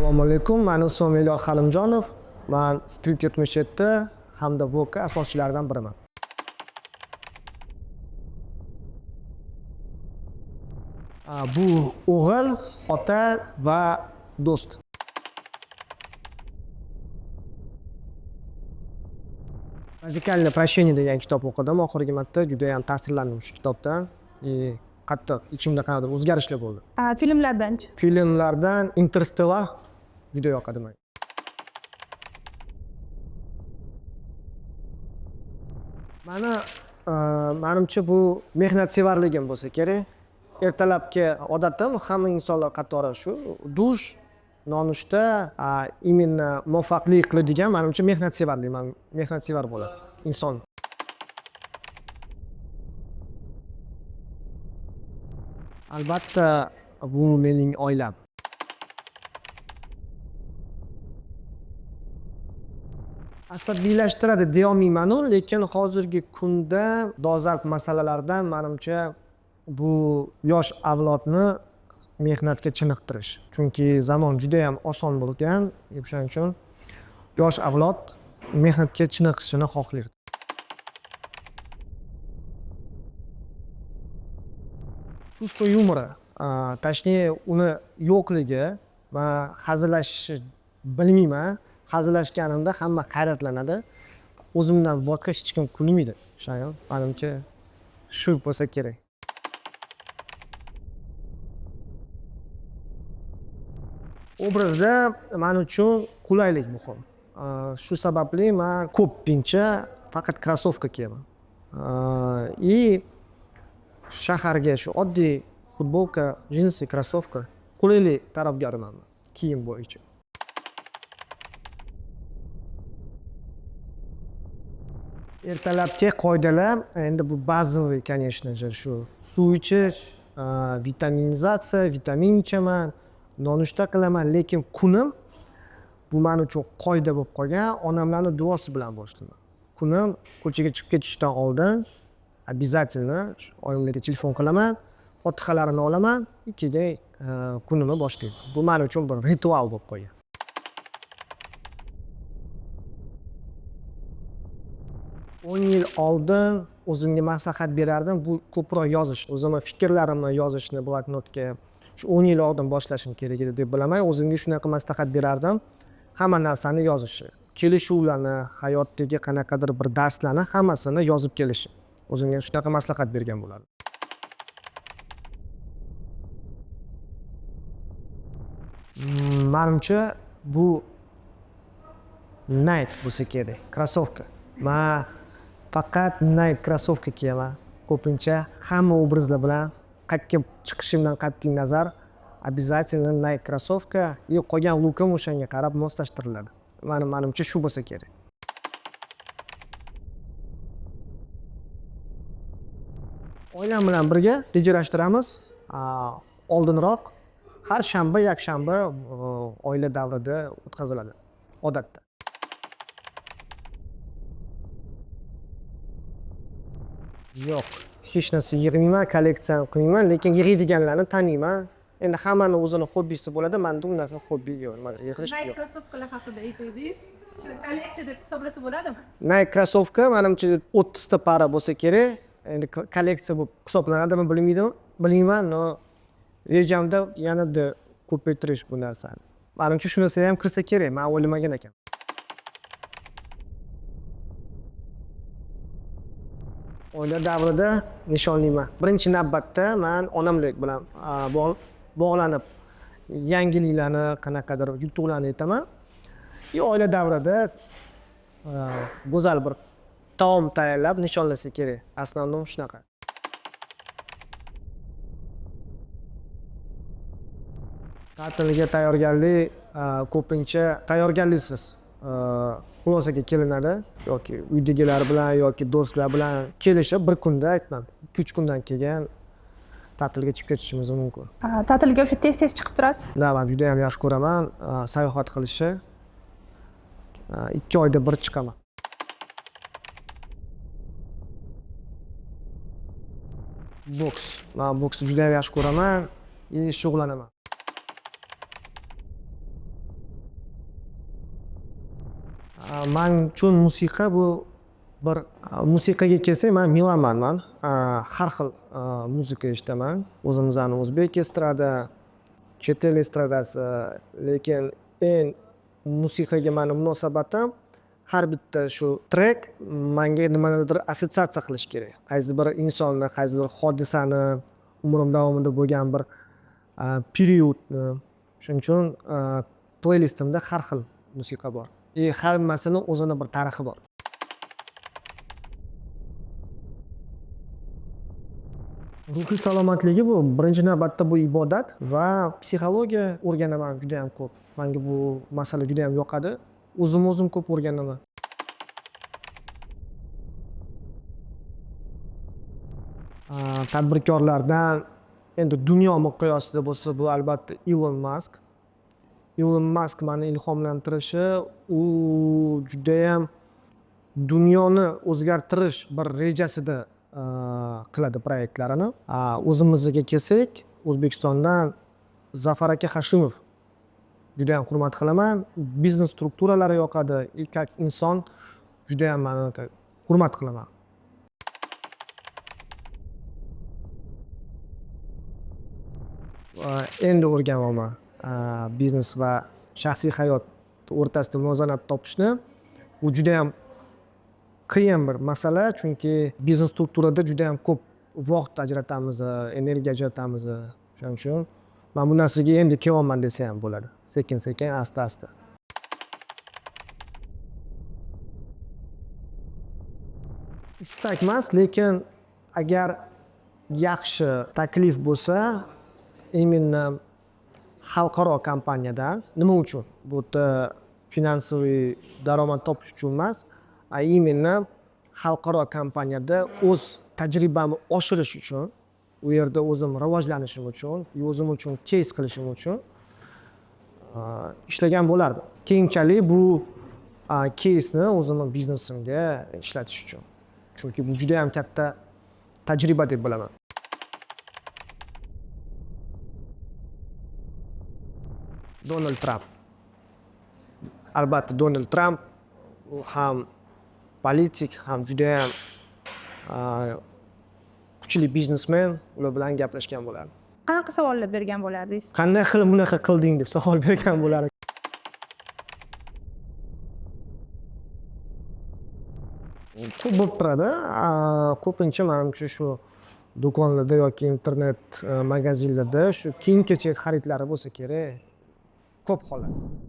Assalomu alaykum. Men ismim Elyor Halimjonov. Men Street 77 hamda VOKA asoschilaridan biriman. Bu o'g'il, ota va do'st. Radikalniy prasheniya degan kitob o'qidim. Oxirgi marta juda ham ta'sirlandim shu kitobdan. Qattiq ichimda qanaqadir o'zgarishlar bo'ldi. Filmlardan-chi? Filmlardan Interstellar juda yoqadi menga. Menimcha bu mehnatsevarligim bo'lsa kerak. Ertalabki odatim hamma insonlar qatori shu dush, nonushta, именно muvaffaqiyat qiladigan menimcha mehnatsevarlik. Men mehnatsevar bo'ladi inson. Albatta bu mening oilam. Asabiylashtiradi deya olmayman, lekin hozirgi kunda dolzarb masalalardan menimcha bu yosh avlodni mehnatga chiniqtirish. Chunki zamon juda ham oson bo'lgan, o'shaning uchun yosh avlod mehnatga chiniqishini xohlaydi. Чувство yumori, точнее uni yo'qligi va hazillashishni bilmayman. Hazillashganimda hamma hayratlanadi. O'zimdan boshqa hech kim kulmaydi. O'shaning menimcha shu bo'lsa kerak. Obrazda men uchun qulaylik muhim. Shu sababli men ko'pincha faqat krossovka kiyaman. И shaharga shu oddiy futbolka, jinsi, krossovka qulaylik tarafdoriman kiyim bo'yicha. Ertalabki qoidalar endi bu bazaviy, конечно же, shu suv ichish, vitaminizatsiya, vitamin ichaman, nonushta qilaman, lekin kunim bu men uchun qoida bo'lib qolgan, onamlarning duosi bilan boshlayman. Kunim ko'chaga chiqib ketishdan oldin обязательно oyimlarga telefon qilaman, fotihalarini olaman, keyin kunimni boshlayman. Bu men uchun bir ritual bo'lib qolgan. 10 yil oldin o'zimga maslahat berardim, bu ko'proq yozish, o'zimning fikrlarimni yozishni bloknotga shu 10 yil oldin boshlashim kerak edi deb bilaman. O'zimga shunaqa maslahat berardim. Hamma narsani yozishni, kelishuvlarni, hayotdagi qanaqadir bir darslarni hammasini yozib kelishi. O'zimga shunaqa maslahat bergan bo'lardim. Menimcha bu Nike bo'lsa kerak, krossovka. Men faqat Nike krossovka kiyaman. Ko'pincha hamma obrazlar bilan qayerga chiqishimdan qat'iy nazar обязательно Nike krossovka, qolgan lukam o'shanga qarab moslashtiriladi. Menimcha shu bo'lsa kerak. Oilam bilan birga rejalashtiramiz. Oldinroq har shanba, yakshanba oila davrida o'tkaziladi odatda. Yo'q, hech narsa yig'mayman, kolleksiya qilmayman, lekin yig'adiganlarni taniyman. Endi hammani o'zini hobbisi bo'ladi, menda unaqa hobbi yo'q, yig'ish yo'q. Nike krossovkalar haqida aytdingiz. Kolleksiya deb hisoblasa bo'ladimi? Nike krossovka menimcha 30 ta para bo'lsa kerak. Endi kolleksiya bo'lib hisoblanadimi bilmayman, no rejamda yanada ko'paytirish bu narsani. Menimcha shu narsa ham kirsa kerak, men o'ylamagan ekan. Oila davrida nishonlayman. Birinchi navbatda men onamlik bilan bog'lanib yangiliklarni, qanaqadir yutuqlarni aytaman. Oila davrida go'zal bir taom tayyorlab nishonlasa kerak. Aslan shunaqa. Ta'tilga tayyorgarlik ko'pincha tayyorgarliksiz xulosaga kelinadi yoki uydagilar bilan yoki do'stlar bilan kelishib bir kunda aytmam, 2-3 kundan keyin ta'tilga chiqib ketishimiz mumkin. Ta'tilga o'sha tez-tez chiqib turasiz? Men juda ham yaxshi ko'raman sayohat qilishni. 2 oyda bir chiqaman. Boks. Men boksni juda ham yaxshi ko'raman, shug'ullanaman. Men uchun musiqa bu bir musiqaga kelsak, men melomanman. Har xil muzika eshitaman. O'zimizning o'zbek estrada, chet el estradasi, lekin eng musiqaga meni munosabatim har bitta shu trek menga nimanidir assotsiatsiya qilish kerak. Qaysidir bir insonni, qaysidir hodisani, umrim davomida bo'lgan bir periodni. Shuning uchun playlistimda har xil musiqa bor. Hammasini o'zini bir tarixi bor. Ruhiy salomatligi bu birinchi navbatda bu ibodat va psixologiya o'rganaman juda ham ko'p. Menga bu masala juda ham yoqadi. O'zim ko'p o'rganaman. Tadbirkorlardan endi dunyo miqyosida bo'lsa, bu albatta Elon Musk. Elon Musk meni ilhomlantirishi, u judayam dunyoni o'zgartirish bir rejasida qiladi proyektlarini. O'zimizga kelsak, O'zbekistondan Zafar aka Hashimov juda ham hurmat qilaman. Biznes strukturalari yoqadi, erkak inson juda ham meni hurmat qilaman. Endi o'rganyapman. Biznes va shaxsiy hayot o'rtasida muvozanat topishni. Bu juda ham qiyin bir masala, chunki biznes strukturada juda ham ko'p vaqt ajratamiz, energiya ajratamiz. Shuning uchun men bu narsaga endi kelyapman desa ham bo'ladi. Sekin-sekin, asta-asta. Istak emas, lekin agar yaxshi taklif bo'lsa, именно xalqaro kompaniyadan, nima uchun? Bu yerda finansiy daromad topish uchun emas, именно xalqaro kompaniyada o'z tajribamni oshirish uchun, u yerda o'zim rivojlanishim uchun, o'zim uchun case qilishim uchun ishlagan bo'lardim. Keyinchalik bu case'ni o'zimning biznesimga ishlatish uchun. Chunki bu juda ham katta tajriba deb bilaman. Donald Trump. Albatta Donald Trump u ham politik, ham juda ham kuchli biznesmen, ular bilan gaplashgan bo'lardim. Qanaqa savollar bergan bo'lardingiz? Qanday qilib bunaqa qilding deb savol bergan bo'lardim. Ko'p bo'lib turadi. Ko'pincha menimcha shu do'konlarda yoki internet magazinlarda shu kiyim-kechak xaridlari bo'lsa kerak. Ko'p hollarda.